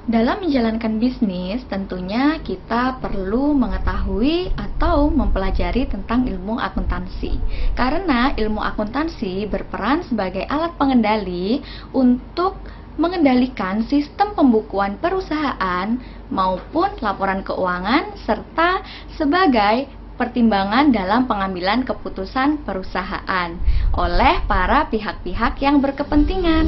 Dalam menjalankan bisnis, tentunya kita perlu mengetahui atau mempelajari tentang ilmu akuntansi. Karena ilmu akuntansi berperan sebagai alat pengendali untuk mengendalikan sistem pembukuan perusahaan maupun laporan keuangan serta sebagai pertimbangan dalam pengambilan keputusan perusahaan oleh para pihak-pihak yang berkepentingan.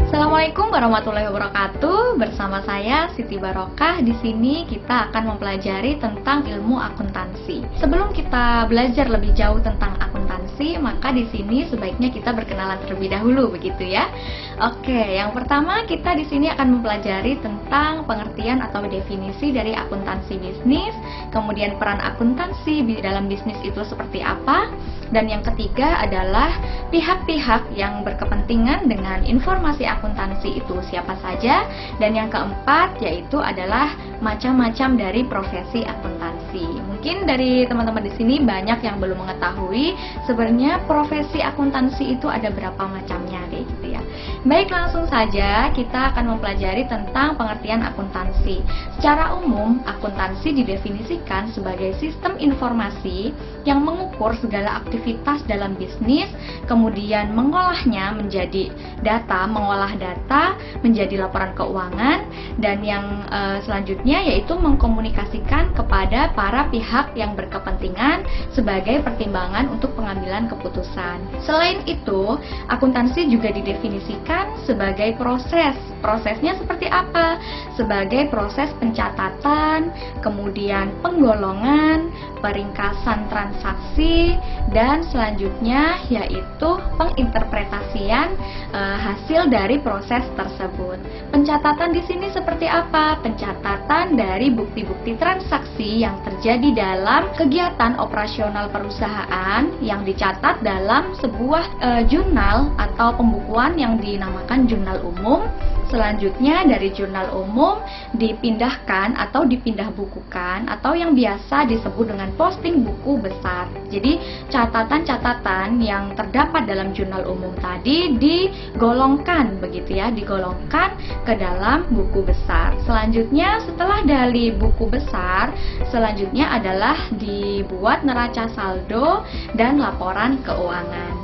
Assalamualaikum warahmatullahi wabarakatuh. Bersama saya Siti Barokah. Di sini kita akan mempelajari tentang ilmu akuntansi. Sebelum kita belajar lebih jauh tentang akuntansi, maka di sini sebaiknya kita berkenalan terlebih dahulu, begitu ya. Oke, yang pertama kita di sini akan mempelajari tentang pengertian atau definisi dari akuntansi bisnis, kemudian peran akuntansi di dalam bisnis itu seperti apa, dan yang ketiga adalah pihak-pihak yang berkepentingan dengan informasi akuntansi itu siapa saja, dan yang keempat yaitu adalah macam-macam dari profesi akuntansi. Mungkin dari teman-teman di sini banyak yang belum mengetahui sebenarnya profesi akuntansi itu ada berapa macamnya kayak gitu ya. Baik, langsung saja kita akan mempelajari tentang pengertian akuntansi. Secara umum, akuntansi didefinisikan sebagai sistem informasi yang mengukur segala aktivitas dalam bisnis, kemudian mengolahnya menjadi data, mengolah data menjadi laporan keuangan, dan yang selanjutnya yaitu mengkomunikasikan kepada para pihak yang berkepentingan sebagai pertimbangan untuk pengambilan keputusan. Selain itu, akuntansi juga didefinisikan sebagai proses. Prosesnya seperti apa? Sebagai proses pencatatan, kemudian penggolongan, peringkasan transaksi, dan selanjutnya yaitu penginterpretasian hasil dari proses tersebut. Pencatatan di sini seperti apa? Pencatatan dari bukti-bukti transaksi yang terjadi dalam kegiatan operasional perusahaan yang dicatat dalam sebuah jurnal atau pembukuan yang dinamakan jurnal umum. Selanjutnya dari jurnal umum dipindahkan atau dipindah bukukan atau yang biasa disebut dengan posting buku besar. Jadi catatan-catatan yang terdapat dalam jurnal umum tadi digolongkan begitu ya, digolongkan ke dalam buku besar. Selanjutnya setelah dari buku besar, selanjutnya adalah dibuat neraca saldo dan laporan keuangan.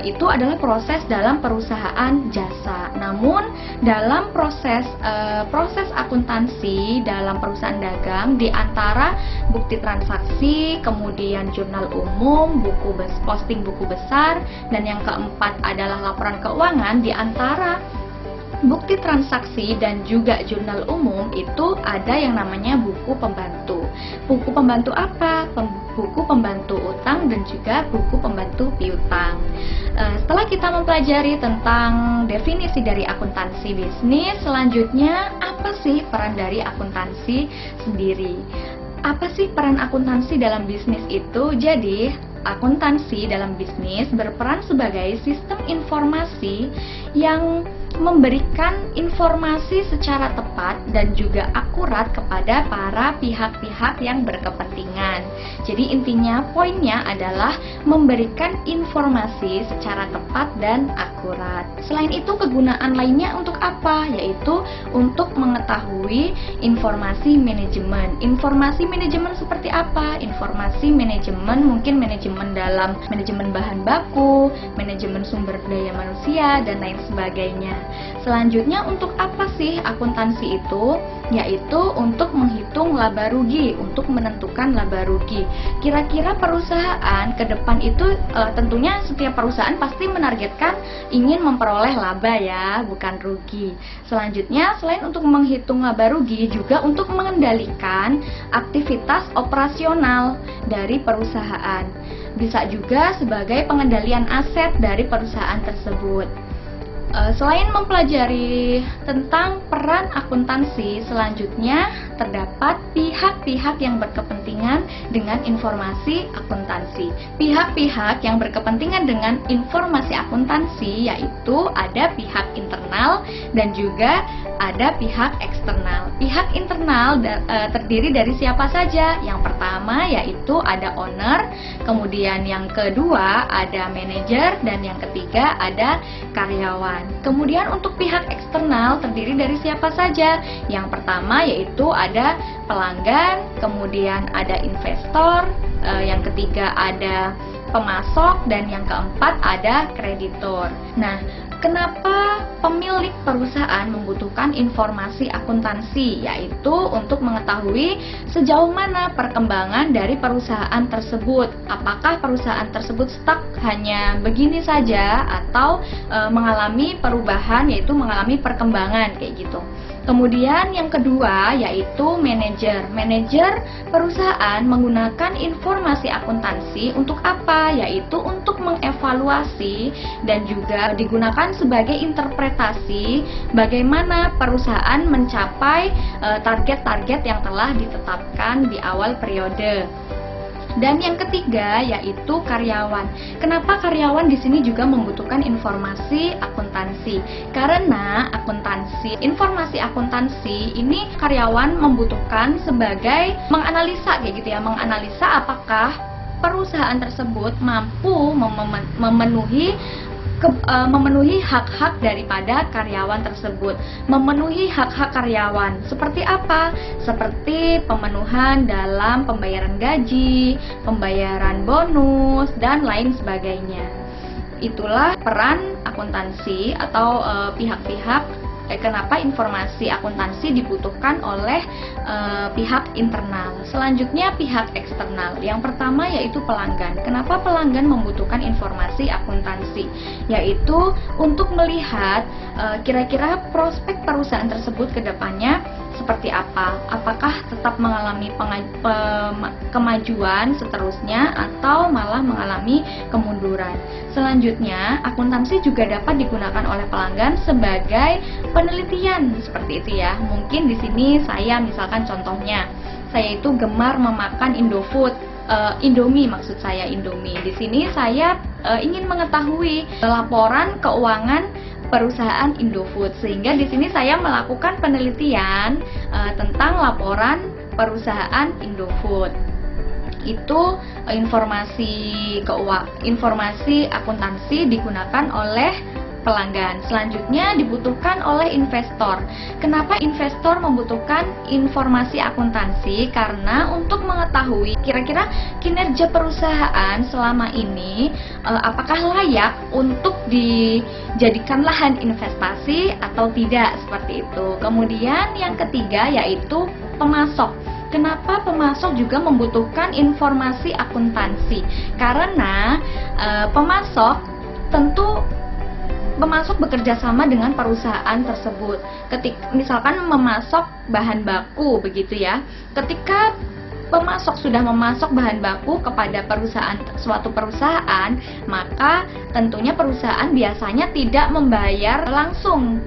Itu adalah proses dalam perusahaan jasa. Namun dalam proses akuntansi dalam perusahaan dagang, di antara bukti transaksi, kemudian jurnal umum, posting buku besar, dan yang keempat adalah laporan keuangan, di antara bukti transaksi dan juga jurnal umum itu ada yang namanya buku pembantu. Buku pembantu apa? Buku pembantu utang dan juga buku pembantu piutang. Setelah kita mempelajari tentang definisi dari akuntansi bisnis, selanjutnya apa sih peran dari akuntansi sendiri? Apa sih peran akuntansi dalam bisnis itu? Jadi, akuntansi dalam bisnis berperan sebagai sistem informasi yang memberikan informasi secara tepat dan juga akurat kepada para pihak-pihak yang berkepentingan. Jadi intinya, poinnya adalah memberikan informasi secara tepat dan akurat. Selain itu, kegunaan lainnya untuk apa? Yaitu untuk mengetahui informasi manajemen. Informasi manajemen seperti apa? Informasi manajemen mungkin manajemen dalam manajemen bahan baku, manajemen sumber daya manusia, dan lain sebagainya. Selanjutnya, untuk apa sih akuntansi itu? Yaitu untuk menghitung laba rugi, untuk menentukan laba rugi. Kira-kira perusahaan ke depan itu tentunya setiap perusahaan pasti menargetkan ingin memperoleh laba ya, bukan rugi. Selanjutnya, selain untuk menghitung laba rugi, juga untuk mengendalikan aktivitas operasional dari perusahaan. Bisa juga sebagai pengendalian aset dari perusahaan tersebut. Selain mempelajari tentang peran akuntansi, selanjutnya terdapat pihak-pihak yang berkepentingan dengan informasi akuntansi. Pihak-pihak yang berkepentingan dengan informasi akuntansi yaitu ada pihak internal dan juga ada pihak eksternal. Pihak internal terdiri dari siapa saja? Yang pertama yaitu ada owner, kemudian yang kedua ada manajer, dan yang ketiga ada karyawan. Kemudian untuk pihak eksternal terdiri dari siapa saja? Yang pertama yaitu ada pelanggan, kemudian ada investor, yang ketiga ada pemasok, dan yang keempat ada kreditor. Nah, kenapa pemilik perusahaan membutuhkan informasi akuntansi? Yaitu untuk mengetahui sejauh mana perkembangan dari perusahaan tersebut. Apakah perusahaan tersebut stuck hanya begini saja atau mengalami perubahan, yaitu mengalami perkembangan kayak gitu. Kemudian yang kedua yaitu manajer. Manajer perusahaan menggunakan informasi akuntansi untuk apa? Yaitu untuk mengevaluasi dan juga digunakan sebagai interpretasi bagaimana perusahaan mencapai target-target yang telah ditetapkan di awal periode. Dan yang ketiga yaitu karyawan. Kenapa karyawan di sini juga membutuhkan informasi akuntansi? Karena informasi akuntansi ini karyawan membutuhkan sebagai menganalisa kayak gitu ya, menganalisa apakah perusahaan tersebut mampu memenuhi hak-hak daripada karyawan tersebut. Memenuhi hak-hak karyawan seperti apa? Seperti pemenuhan dalam pembayaran gaji, pembayaran bonus, dan lain sebagainya. Itulah peran akuntansi atau pihak-pihak. Kenapa informasi akuntansi dibutuhkan oleh pihak internal. Selanjutnya pihak eksternal. Yang pertama yaitu pelanggan. Kenapa pelanggan membutuhkan informasi akuntansi? Yaitu untuk melihat kira-kira prospek perusahaan tersebut ke depannya seperti apa. Apakah tetap mengalami kemajuan seterusnya atau malah mengalami kemunduran. Selanjutnya, akuntansi juga dapat digunakan oleh pelanggan sebagai penelitian seperti itu ya. Mungkin di sini saya misalkan contohnya, saya itu gemar memakan Indofood, Indomie maksud saya Indomie. Di sini saya ingin mengetahui laporan keuangan perusahaan Indofood, sehingga di sini saya melakukan penelitian tentang laporan perusahaan Indofood. Itu informasi akuntansi digunakan oleh pelanggan. Selanjutnya dibutuhkan oleh investor. Kenapa investor membutuhkan informasi akuntansi? Karena untuk mengetahui kira-kira kinerja perusahaan selama ini apakah layak untuk dijadikan lahan investasi atau tidak, seperti itu. Kemudian yang ketiga yaitu pemasok. Kenapa pemasok juga membutuhkan informasi akuntansi? Karena pemasok bekerja sama dengan perusahaan tersebut. Misalkan memasok bahan baku begitu ya. Ketika pemasok sudah memasok bahan baku kepada suatu perusahaan, maka tentunya perusahaan biasanya tidak membayar langsung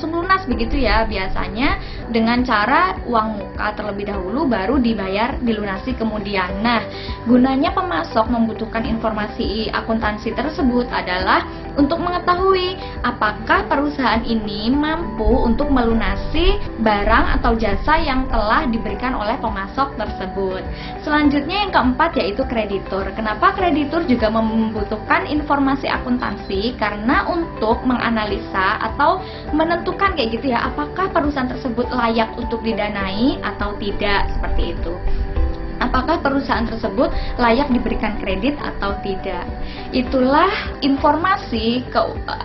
lunas begitu ya, biasanya dengan cara uang muka terlebih dahulu baru dilunasi kemudian. Nah, gunanya pemasok membutuhkan informasi akuntansi tersebut adalah untuk mengetahui apakah perusahaan ini mampu untuk melunasi barang atau jasa yang telah diberikan oleh pemasok tersebut. Selanjutnya yang keempat yaitu kreditur. Kenapa kreditur juga membutuhkan informasi akuntansi? Karena untuk menganalisa atau menentukan kayak gitu ya, apakah perusahaan tersebut layak untuk didanai atau tidak, seperti itu. Apakah perusahaan tersebut layak diberikan kredit atau tidak. Itulah informasi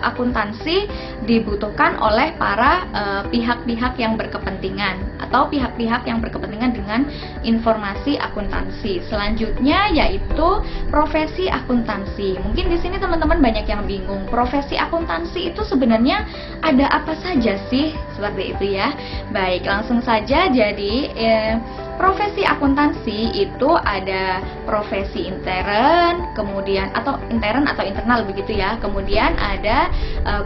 akuntansi dibutuhkan oleh para pihak-pihak yang berkepentingan atau pihak-pihak yang berkepentingan dengan informasi akuntansi. Selanjutnya yaitu profesi akuntansi. Mungkin di sini teman-teman banyak yang bingung. Profesi akuntansi itu sebenarnya ada apa saja sih? Seperti itu ya. Baik, langsung saja. Jadi profesi akuntansi itu ada profesi intern, kemudian atau internal begitu ya. Kemudian ada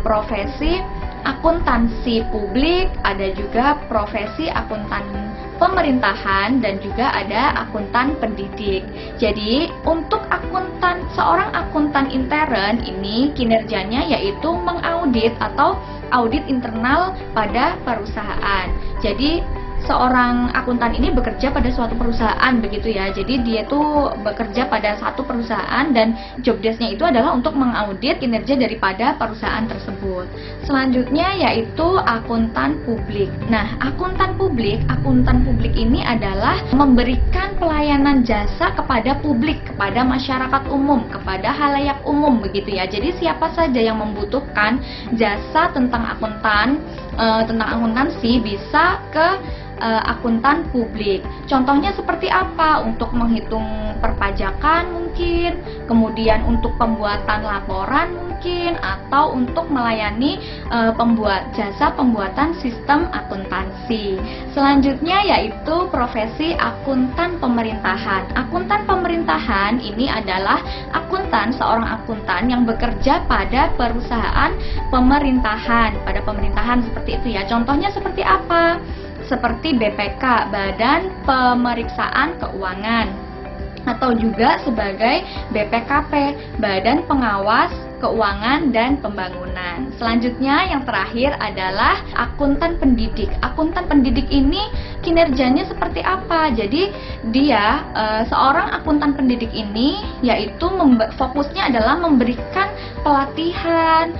profesi akuntansi publik, ada juga profesi akuntan pemerintahan, dan juga ada akuntan pendidik. Jadi untuk seorang akuntan intern ini kinerjanya yaitu mengaudit atau audit internal pada perusahaan. Jadi seorang akuntan ini bekerja pada suatu perusahaan begitu ya. Jadi dia tuh bekerja pada satu perusahaan dan job desk-nya itu adalah untuk mengaudit kinerja daripada perusahaan tersebut. Selanjutnya yaitu akuntan publik. Nah, akuntan publik ini adalah memberikan pelayanan jasa kepada publik, kepada masyarakat umum, kepada halayak umum begitu ya. Jadi siapa saja yang membutuhkan jasa tentang akuntansi bisa ke akuntan publik. Contohnya seperti apa? Untuk menghitung perpajakan mungkin, kemudian untuk pembuatan laporan mungkin, atau untuk melayani jasa pembuatan sistem akuntansi. Selanjutnya yaitu profesi akuntan pemerintahan. Akuntan pemerintahan ini adalah seorang akuntan yang bekerja pada perusahaan pemerintahan, seperti itu ya. Contohnya seperti apa? Seperti BPK, Badan Pemeriksaan Keuangan, atau juga sebagai BPKP, Badan Pengawas Keuangan dan Pembangunan. Selanjutnya yang terakhir adalah akuntan pendidik. Akuntan pendidik ini kinerjanya seperti apa? Jadi dia seorang akuntan pendidik ini yaitu fokusnya adalah memberikan pelatihan,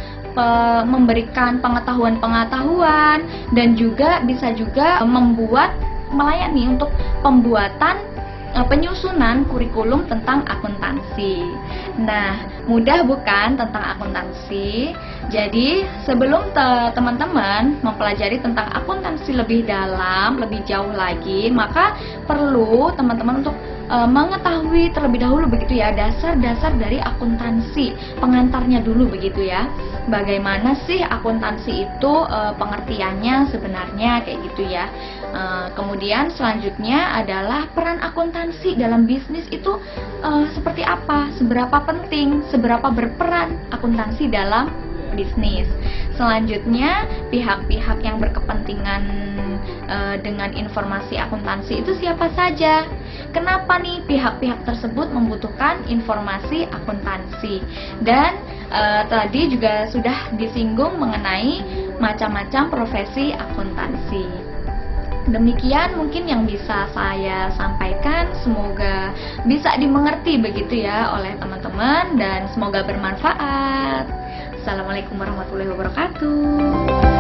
memberikan pengetahuan dan juga bisa juga melayani untuk pembuatan penyusunan kurikulum tentang akuntansi. Nah, mudah bukan tentang akuntansi? Jadi, sebelum teman-teman mempelajari tentang akuntansi lebih dalam, lebih jauh lagi, maka perlu teman-teman untuk mengetahui terlebih dahulu begitu ya, dasar-dasar dari akuntansi, pengantarnya dulu begitu ya. Bagaimana sih akuntansi itu pengertiannya sebenarnya kayak gitu ya. Kemudian selanjutnya adalah peran akuntansi dalam bisnis itu seperti apa, seberapa penting, seberapa berperan akuntansi dalam bisnis. Selanjutnya, pihak-pihak yang berkepentingan dengan informasi akuntansi itu siapa saja? Kenapa nih pihak-pihak tersebut membutuhkan informasi akuntansi? Dan tadi juga sudah disinggung mengenai macam-macam profesi akuntansi. Demikian mungkin yang bisa saya sampaikan, semoga bisa dimengerti begitu ya oleh teman-teman dan semoga bermanfaat. Assalamualaikum warahmatullahi wabarakatuh.